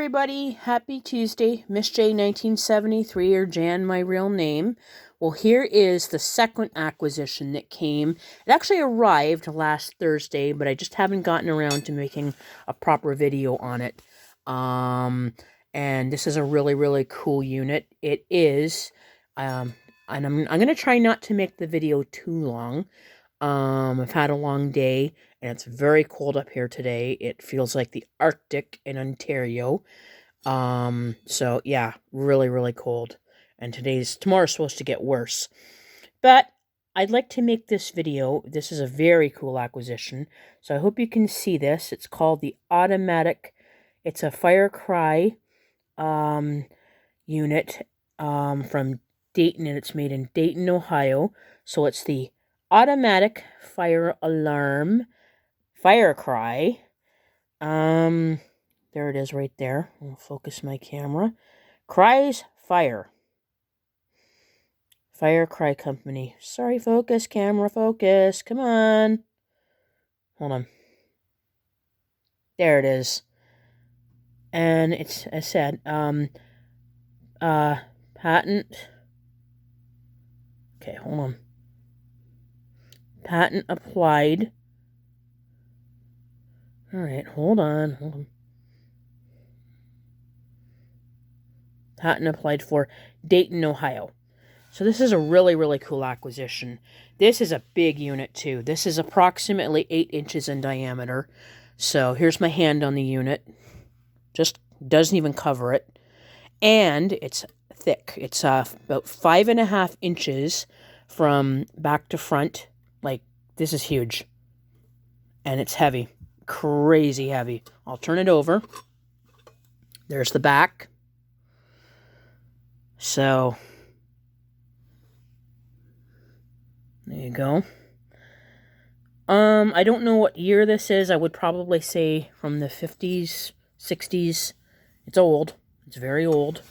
everybody, happy Tuesday, Miss J 1973, or Jan, my real name. Well, here is the second acquisition that came. It actually arrived last Thursday, but I just haven't gotten around to making a proper video on it. And this is a really, really cool unit. It is, and I'm going to try not to make the video too long. I've had a long day, and it's very cold up here today. It feels like the Arctic in Ontario. So yeah, really, really cold. And tomorrow's supposed to get worse. But I'd like to make this video. This is a very cool acquisition. So I hope you can see this. It's called the automatic. It's a Firecry unit from Dayton, and it's made in Dayton, Ohio. So it's the automatic fire alarm Firecry. There it is right there. I'll focus my camera. Cries fire. Firecry Company. Sorry, focus, camera, focus. Come on. Hold on. There it is. And it's, as I said, patent. Okay, hold on. Patent applied. All right, hold on. Patent applied for Dayton, Ohio. So this is a really, really cool acquisition. This is a big unit too. This is approximately 8 inches in diameter. So here's my hand on the unit. Just doesn't even cover it. And it's thick. It's about 5.5 inches from back to front. Like, this is huge. And it's heavy. Crazy heavy. I'll turn it over. There's the back. So, there you go. I don't know what year this is. I would probably say from the 50s, 60s. It's old. It's very old.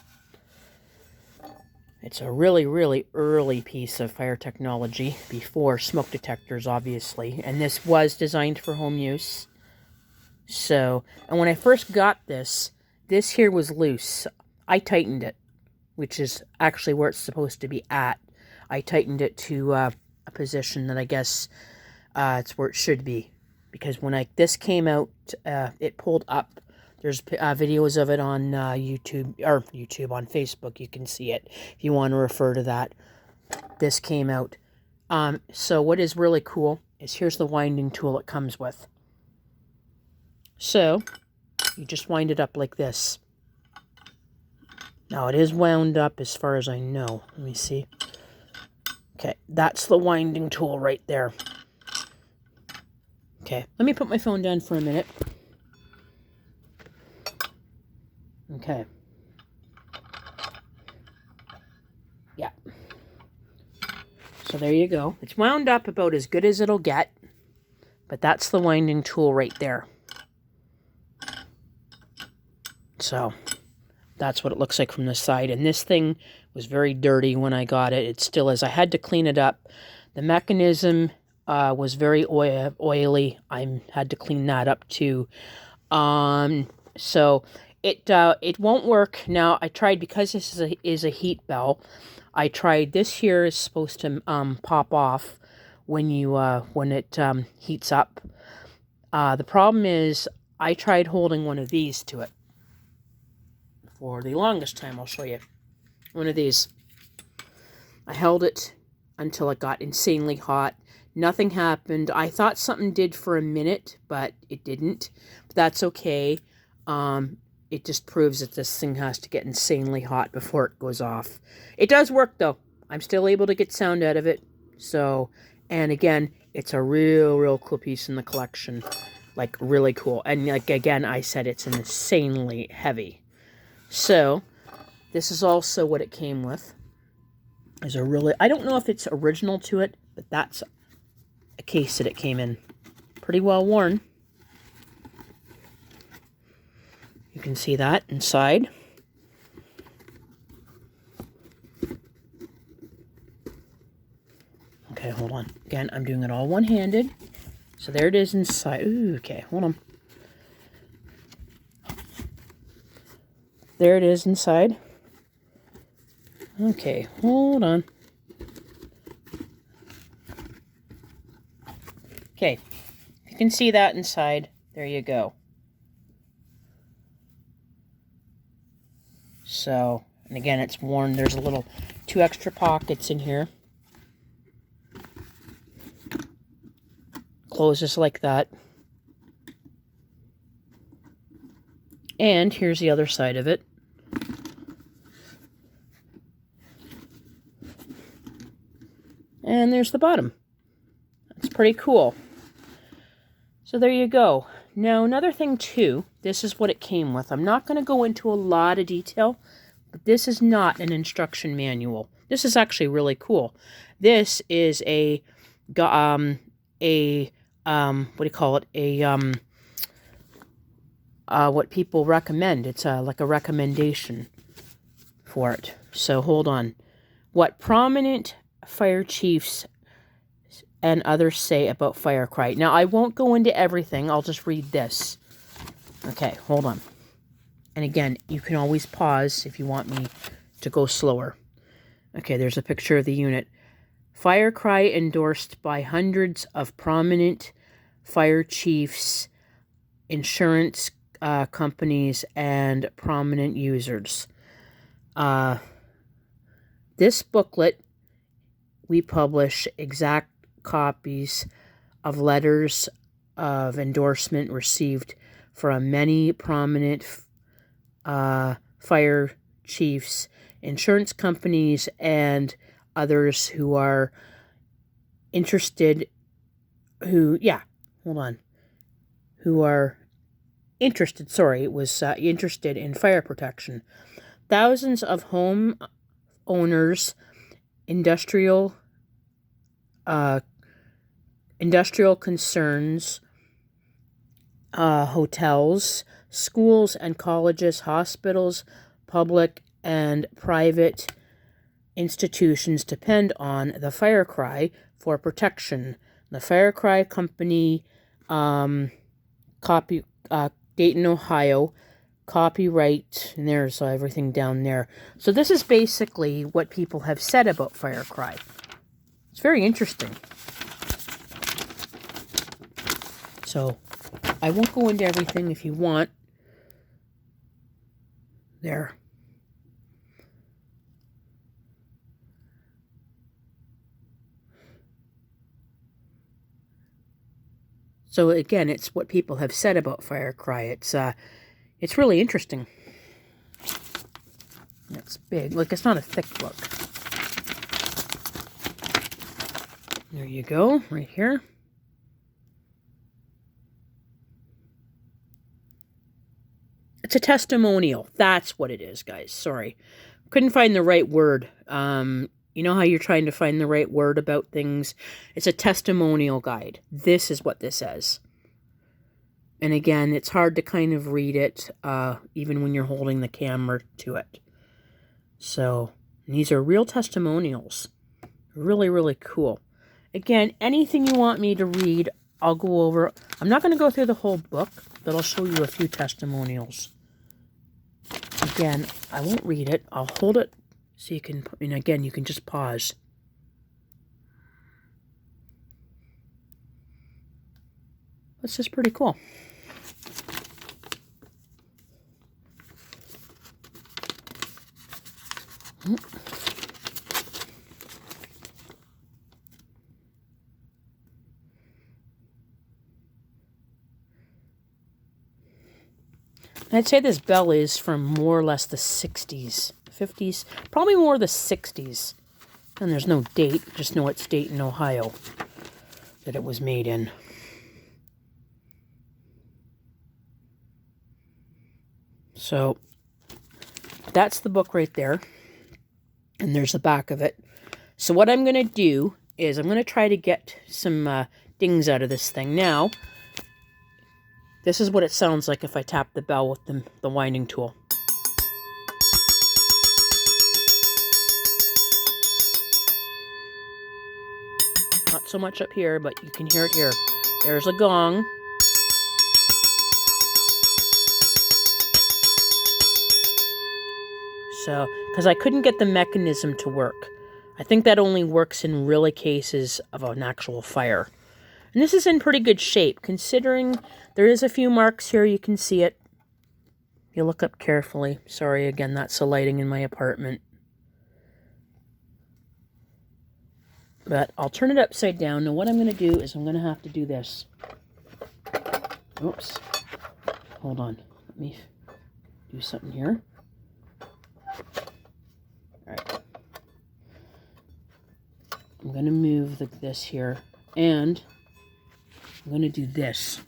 It's a really, really early piece of fire technology before smoke detectors, obviously. And this was designed for home use. So, and when I first got this here was loose. I tightened it, which is actually where it's supposed to be at. I tightened it to a position that I guess it's where it should be. Because when this came out, it pulled up. There's videos of it on YouTube, on Facebook. You can see it if you want to refer to that. This came out. So what is really cool is here's the winding tool it comes with. So you just wind it up like this. Now it is wound up as far as I know. Let me see. Okay, that's the winding tool right there. Okay, let me put my phone down for a minute. Okay. Yeah. So there you go. It's wound up about as good as it'll get. But that's the winding tool right there. So that's what it looks like from the side. And this thing was very dirty when I got it. It still is. I had to clean it up. The mechanism was very oily. I had to clean that up too. So it won't work. Now, I tried, because this is a heat bell, I tried, this here is supposed to pop off when it heats up. The problem is I tried holding one of these to it for the longest time. I'll show you. One of these. I held it until it got insanely hot. Nothing happened. I thought something did for a minute, but it didn't. But that's okay. It just proves that this thing has to get insanely hot before it goes off. It does work, though. I'm still able to get sound out of it. So, and again, it's a real, real cool piece in the collection. Like, really cool. And, like, again, I said it's insanely heavy. So, this is also what it came with. There's a really, I don't know if it's original to it, but that's a case that it came in. Pretty well worn. You can see that inside. Okay, hold on. Again, I'm doing it all one-handed. So there it is inside. Ooh, okay, hold on. there it is inside. Okay, hold on. Okay, you can see that inside. There you go. So, and again, it's worn. There's a little 2 extra pockets in here. Closes like that. And here's the other side of it. And there's the bottom. That's pretty cool. So there you go. Now, another thing too, this is what it came with. I'm not going to go into a lot of detail, but this is not an instruction manual. This is actually really cool. This is a what do you call it? What people recommend. It's like a recommendation for it. So hold on. What prominent fire chiefs and others say about fire cry. Now, I won't go into everything. I'll just read this. Okay, hold on. And again, you can always pause if you want me to go slower. Okay, there's a picture of the unit. Fire cry endorsed by hundreds of prominent fire chiefs, insurance companies, and prominent users. This booklet, we publish exact copies of letters of endorsement received from many prominent fire chiefs, insurance companies, and others who are interested, who are interested, interested in fire protection. Thousands of home owners, industrial concerns, hotels, schools and colleges, hospitals, public and private institutions depend on the fire cry for protection. The fire cry company, Dayton, Ohio, copyright, and there's everything down there. So this is basically what people have said about fire cry. It's very interesting. So I won't go into everything if you want. There. So again, it's what people have said about fire cry. It's really interesting. It's big. Like, it's not a thick book. There you go, right here. It's a testimonial. That's what it is, guys. Sorry. Couldn't find the right word. You know how you're trying to find the right word about things? It's a testimonial guide. This is what this says. And again, it's hard to kind of read it, even when you're holding the camera to it. So, these are real testimonials. Really, really cool. Again, anything you want me to read, I'll go over. I'm not going to go through the whole book, but I'll show you a few testimonials. Again, I won't read it. I'll hold it so you can, and again, you can just pause. That's just pretty cool. I'd say this bell is from more or less the 60s, 50s, probably more the 60s. And there's no date, just know it's Dayton, Ohio, that it was made in. So, that's the book right there. And there's the back of it. So what I'm going to do is I'm going to try to get some dings out of this thing. Now, this is what it sounds like if I tap the bell with the winding tool. Not so much up here, but you can hear it here. There's a gong. So, because I couldn't get the mechanism to work. I think that only works in really cases of an actual fire. And this is in pretty good shape, considering there is a few marks here. You can see it. You look up carefully. Sorry, again, that's the lighting in my apartment. But I'll turn it upside down. Now what I'm going to do is I'm going to have to do this. Oops. Hold on. Let me do something here. Alright. I'm going to move this here. And I'm going to do this.